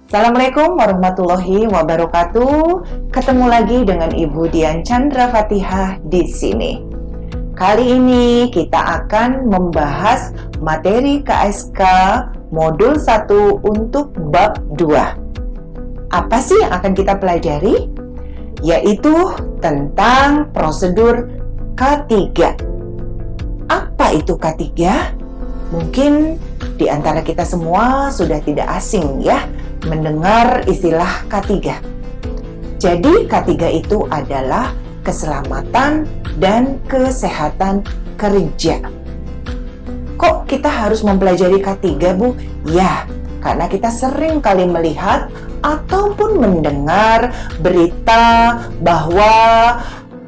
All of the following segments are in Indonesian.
Assalamualaikum warahmatullahi wabarakatuh. Ketemu lagi dengan Ibu Dian Chandra Fatihah di sini. Kali ini kita akan membahas materi KSK Modul 1 untuk bab 2. Apa sih yang akan kita pelajari? Yaitu tentang prosedur K3. Apa itu K3? Mungkin di antara kita semua sudah tidak asing ya mendengar istilah K3. Jadi K3 itu adalah keselamatan dan kesehatan kerja. Kok kita harus mempelajari K3, Bu? Ya, karena kita sering kali melihat ataupun mendengar berita bahwa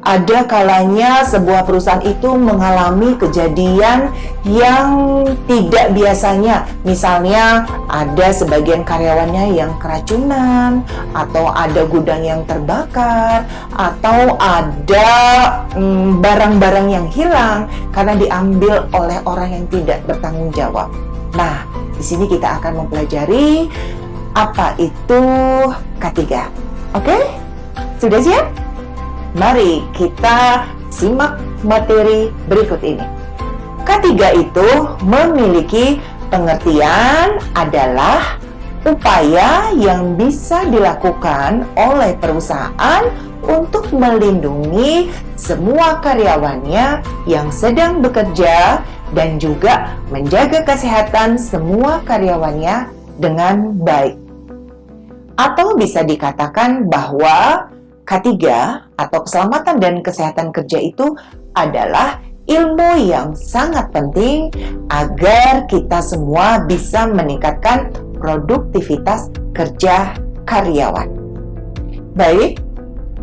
ada kalanya sebuah perusahaan itu mengalami kejadian yang tidak biasanya. Misalnya ada sebagian karyawannya yang keracunan, atau ada gudang yang terbakar, atau ada barang-barang yang hilang karena diambil oleh orang yang tidak bertanggung jawab. Nah, di sini kita akan mempelajari apa itu K3. Oke? Sudah siap? Mari kita simak materi berikut ini. K3 itu memiliki pengertian adalah upaya yang bisa dilakukan oleh perusahaan untuk melindungi semua karyawannya yang sedang bekerja dan juga menjaga kesehatan semua karyawannya dengan baik. Atau bisa dikatakan bahwa K3 atau keselamatan dan kesehatan kerja itu adalah ilmu yang sangat penting agar kita semua bisa meningkatkan produktivitas kerja karyawan. Baik,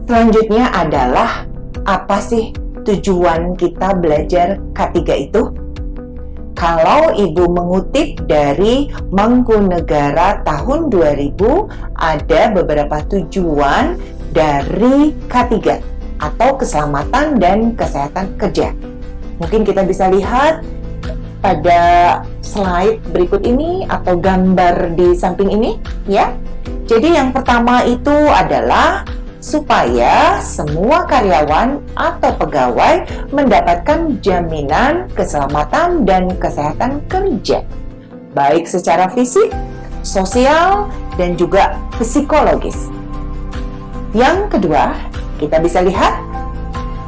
selanjutnya adalah apa sih tujuan kita belajar K3 itu? Kalau Ibu mengutip dari Mangkunegara tahun 2000, ada beberapa tujuan dari K3 atau keselamatan dan kesehatan kerja. Mungkin kita bisa lihat pada slide berikut ini atau gambar di samping ini ya. Jadi yang pertama itu adalah supaya semua karyawan atau pegawai mendapatkan jaminan keselamatan dan kesehatan kerja, baik secara fisik, sosial, dan juga psikologis. Yang kedua, kita bisa lihat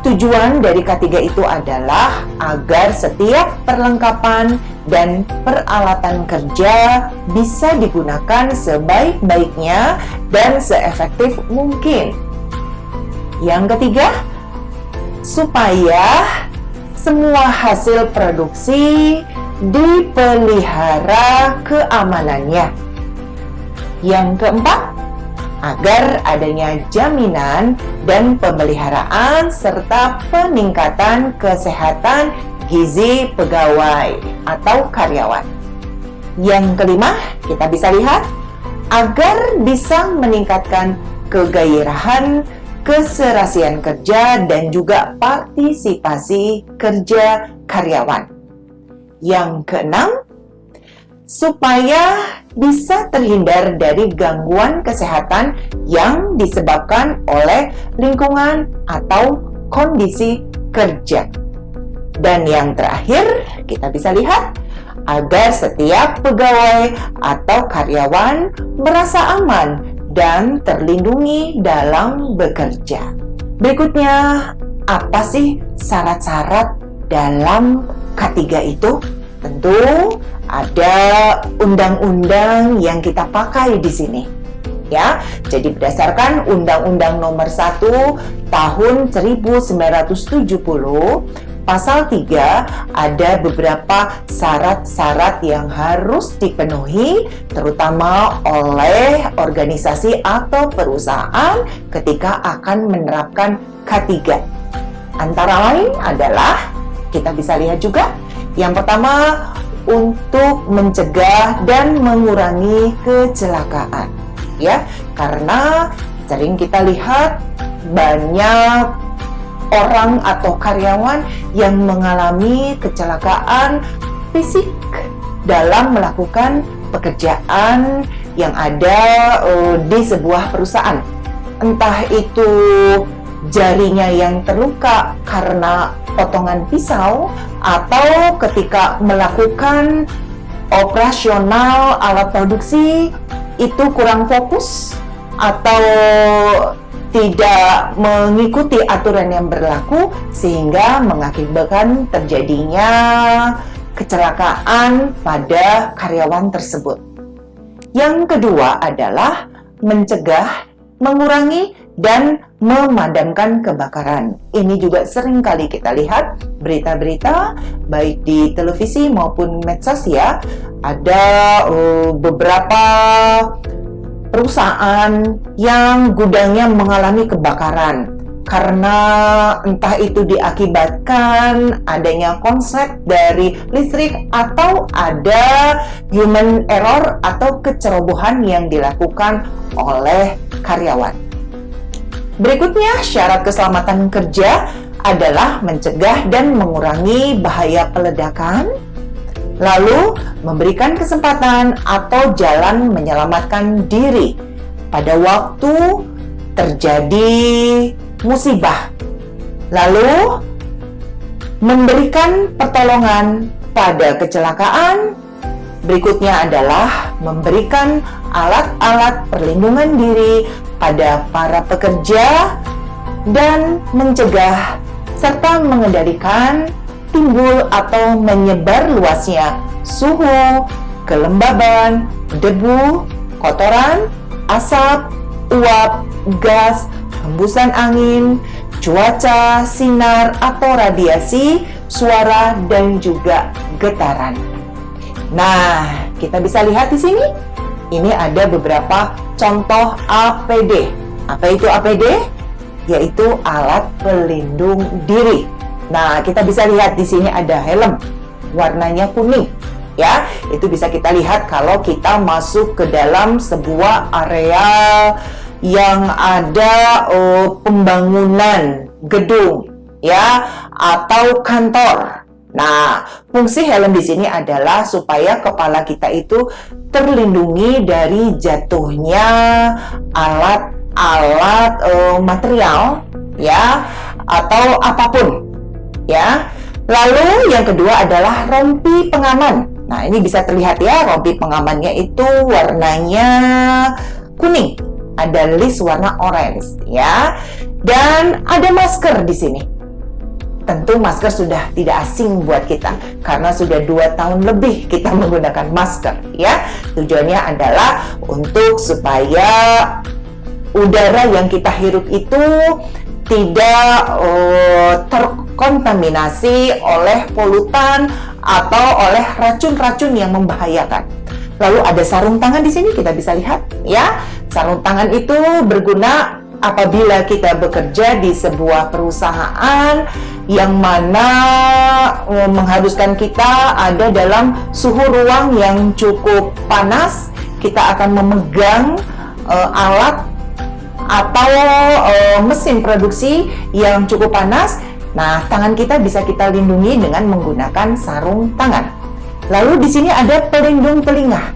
tujuan dari K3 itu adalah agar setiap perlengkapan dan peralatan kerja bisa digunakan sebaik-baiknya dan seefektif mungkin. Yang ketiga, supaya semua hasil produksi dipelihara keamanannya. Yang keempat, agar adanya jaminan dan pemeliharaan serta peningkatan kesehatan gizi pegawai atau karyawan. Yang kelima, kita bisa lihat agar bisa meningkatkan kegairahan, keserasian kerja, dan juga partisipasi kerja karyawan. Yang keenam, supaya bisa terhindar dari gangguan kesehatan yang disebabkan oleh lingkungan atau kondisi kerja. Dan yang terakhir, kita bisa lihat agar setiap pegawai atau karyawan merasa aman dan terlindungi dalam bekerja. Berikutnya, apa sih syarat-syarat dalam K3 itu? Tentu ada undang-undang yang kita pakai di sini. Ya, jadi berdasarkan Undang-Undang Nomor 1 Tahun 1970, Pasal 3 ada beberapa syarat-syarat yang harus dipenuhi terutama oleh organisasi atau perusahaan ketika akan menerapkan K3. Antara lain adalah kita bisa lihat juga yang pertama, untuk mencegah dan mengurangi kecelakaan. Ya, karena sering kita lihat banyak orang atau karyawan yang mengalami kecelakaan fisik dalam melakukan pekerjaan yang ada di sebuah perusahaan. Entah itu jarinya yang terluka karena potongan pisau, atau ketika melakukan operasional alat produksi itu kurang fokus atau tidak mengikuti aturan yang berlaku sehingga mengakibatkan terjadinya kecelakaan pada karyawan tersebut. Yang kedua adalah mencegah, mengurangi, dan memadamkan kebakaran. Ini juga sering kali kita lihat berita-berita baik di televisi maupun medsos ya. Ada beberapa perusahaan yang gudangnya mengalami kebakaran karena entah itu diakibatkan adanya konslet dari listrik atau ada human error atau kecerobohan yang dilakukan oleh karyawan. Berikutnya, syarat keselamatan kerja adalah mencegah dan mengurangi bahaya peledakan, lalu memberikan kesempatan atau jalan menyelamatkan diri pada waktu terjadi musibah, lalu memberikan pertolongan pada kecelakaan. Berikutnya adalah memberikan alat-alat perlindungan diri pada para pekerja dan mencegah serta mengendalikan timbul atau menyebar luasnya suhu, kelembaban, debu, kotoran, asap, uap, gas, hembusan angin, cuaca, sinar atau radiasi, suara, dan juga getaran. Nah, kita bisa lihat di sini. Ini ada beberapa contoh APD. Apa itu APD? Yaitu alat pelindung diri. Nah, kita bisa lihat di sini ada helm, warnanya kuning. Ya, itu bisa kita lihat kalau kita masuk ke dalam sebuah area yang ada pembangunan gedung, ya, atau kantor. Nah, fungsi helm di sini adalah supaya kepala kita itu terlindungi dari jatuhnya alat-alat material, ya, atau apapun, ya. Lalu yang kedua adalah rompi pengaman. Nah, ini bisa terlihat ya, rompi pengamannya itu warnanya kuning, ada list warna orange, ya, dan ada masker di sini. Tentu masker sudah tidak asing buat kita karena sudah 2 tahun lebih kita menggunakan masker, ya. Tujuannya adalah untuk supaya udara yang kita hirup itu tidak terkontaminasi oleh polutan atau oleh racun-racun yang membahayakan. Lalu ada sarung tangan di sini, kita bisa lihat, ya. Sarung tangan itu berguna apabila kita bekerja di sebuah perusahaan yang mana mengharuskan kita ada dalam suhu ruang yang cukup panas, kita akan memegang alat atau mesin produksi yang cukup panas. Nah, tangan kita bisa kita lindungi dengan menggunakan sarung tangan. Lalu di sini ada pelindung telinga.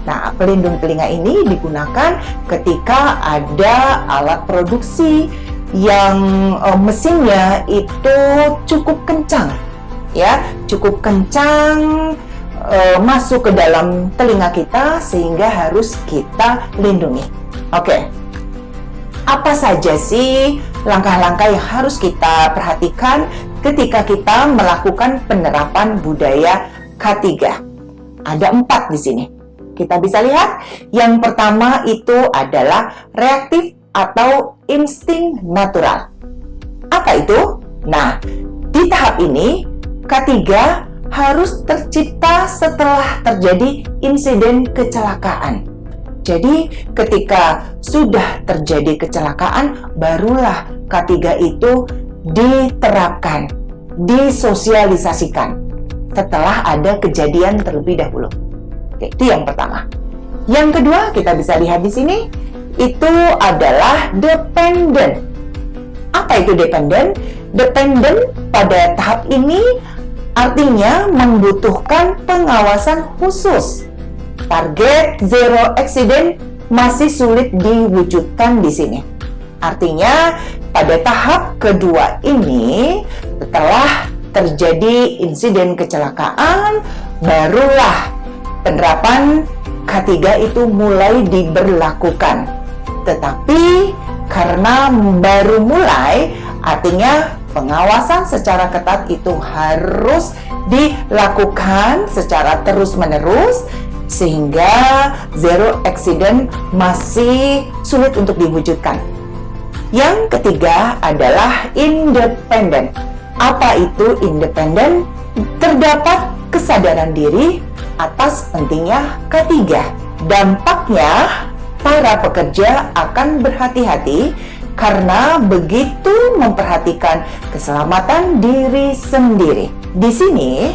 Nah, pelindung telinga ini digunakan ketika ada alat produksi yang mesinnya itu cukup kencang, ya, cukup kencang masuk ke dalam telinga kita sehingga harus kita lindungi. Oke. Apa saja sih langkah-langkah yang harus kita perhatikan ketika kita melakukan penerapan budaya K3? Ada 4 di sini. Kita bisa lihat, yang pertama itu adalah reaktif atau insting natural. Apa itu? Nah, di tahap ini K3 harus tercipta setelah terjadi insiden kecelakaan. Jadi, ketika sudah terjadi kecelakaan, barulah K3 itu diterapkan, disosialisasikan setelah ada kejadian terlebih dahulu. Itu yang pertama. Yang kedua, kita bisa lihat di sini, itu adalah dependent. Apa itu dependent? Dependent pada tahap ini artinya membutuhkan pengawasan khusus. target zero accident masih sulit diwujudkan di sini. Artinya, pada tahap kedua ini, setelah terjadi insiden kecelakaan, barulah penerapan K3 itu mulai diberlakukan. Tetapi karena baru mulai, artinya pengawasan secara ketat itu harus dilakukan secara terus-menerus, sehingga zero accident masih sulit untuk diwujudkan. Yang ketiga adalah independen. Apa itu independen? Terdapat kesadaran diri atas pentingnya K3. Dampaknya, para pekerja akan berhati-hati karena begitu memperhatikan keselamatan diri sendiri. Di sini,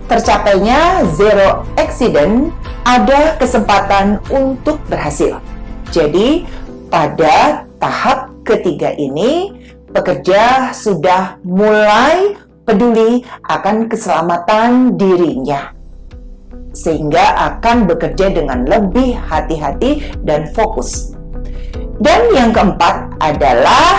tercapainya zero accident ada kesempatan untuk berhasil. Jadi, pada tahap ketiga ini, pekerja sudah mulai peduli akan keselamatan dirinya, sehingga akan bekerja dengan lebih hati-hati dan fokus. Dan yang keempat adalah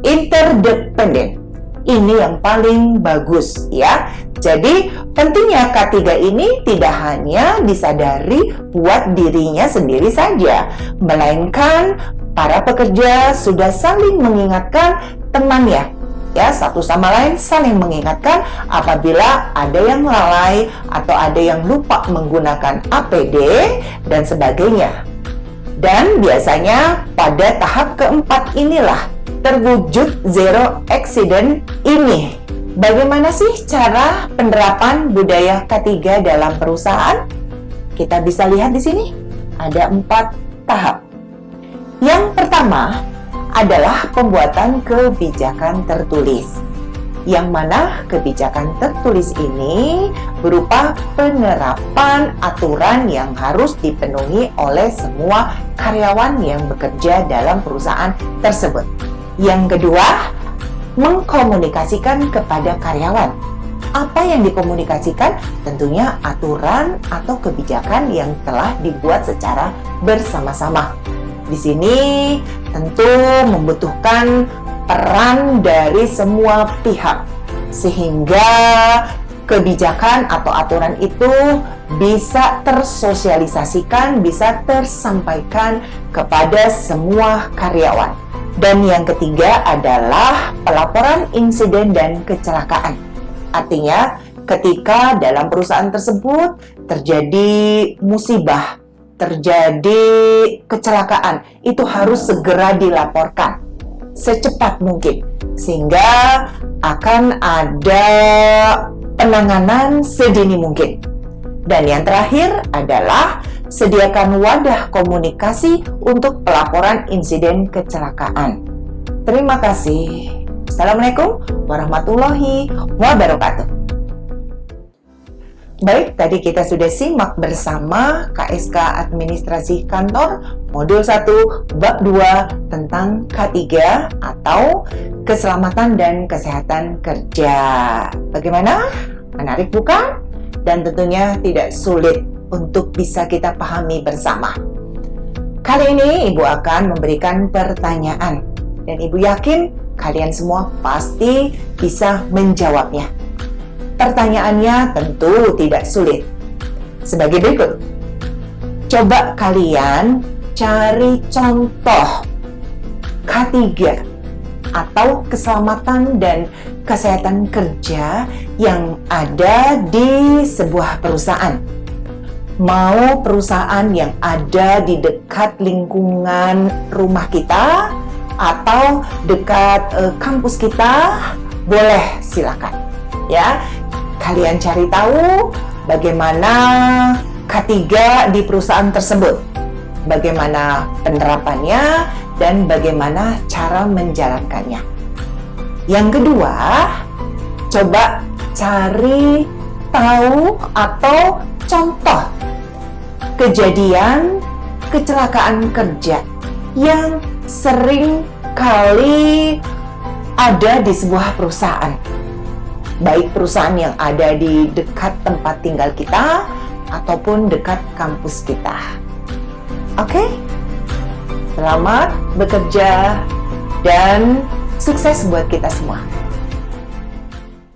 interdependen. Ini yang paling bagus ya. Jadi pentingnya K3 ini tidak hanya disadari buat dirinya sendiri saja, melainkan para pekerja sudah saling mengingatkan temannya, ya, satu sama lain saling mengingatkan apabila ada yang lalai atau ada yang lupa menggunakan APD dan sebagainya. Dan biasanya pada tahap keempat inilah terwujud zero accident ini. Bagaimana sih cara penerapan budaya K3 dalam perusahaan? Kita bisa lihat di sini ada 4 tahap. Yang pertama adalah pembuatan kebijakan tertulis, yang mana kebijakan tertulis ini berupa penerapan aturan yang harus dipenuhi oleh semua karyawan yang bekerja dalam perusahaan tersebut. Yang kedua, mengkomunikasikan kepada karyawan. Apa yang dikomunikasikan? Tentunya aturan atau kebijakan yang telah dibuat secara bersama-sama. Di sini tentu membutuhkan peran dari semua pihak, sehingga kebijakan atau aturan itu bisa tersosialisasikan, bisa tersampaikan kepada semua karyawan. Dan yang ketiga adalah pelaporan insiden dan kecelakaan. Artinya, ketika dalam perusahaan tersebut terjadi musibah, terjadi kecelakaan, itu harus segera dilaporkan secepat mungkin, sehingga akan ada penanganan sedini mungkin. Dan yang terakhir adalah sediakan wadah komunikasi untuk pelaporan insiden kecelakaan. Terima kasih. Assalamualaikum warahmatullahi wabarakatuh. Baik, tadi kita sudah simak bersama KSK Administrasi Kantor Modul 1 Bab 2 tentang K3 atau Keselamatan dan Kesehatan Kerja. Bagaimana? Menarik bukan? Dan tentunya tidak sulit untuk bisa kita pahami bersama. Kali ini Ibu akan memberikan pertanyaan dan Ibu yakin kalian semua pasti bisa menjawabnya. Pertanyaannya tentu tidak sulit. Sebagai berikut. Coba kalian cari contoh K3 atau keselamatan dan kesehatan kerja yang ada di sebuah perusahaan. Mau perusahaan yang ada di dekat lingkungan rumah kita atau dekat kampus kita, boleh silakan. Ya, kalian cari tahu bagaimana K3 di perusahaan tersebut, bagaimana penerapannya, dan bagaimana cara menjalankannya. Yang kedua, coba cari tahu atau contoh kejadian kecelakaan kerja yang sering kali ada di sebuah perusahaan. Baik perusahaan yang ada di dekat tempat tinggal kita ataupun dekat kampus kita. Oke? Selamat bekerja dan sukses buat kita semua.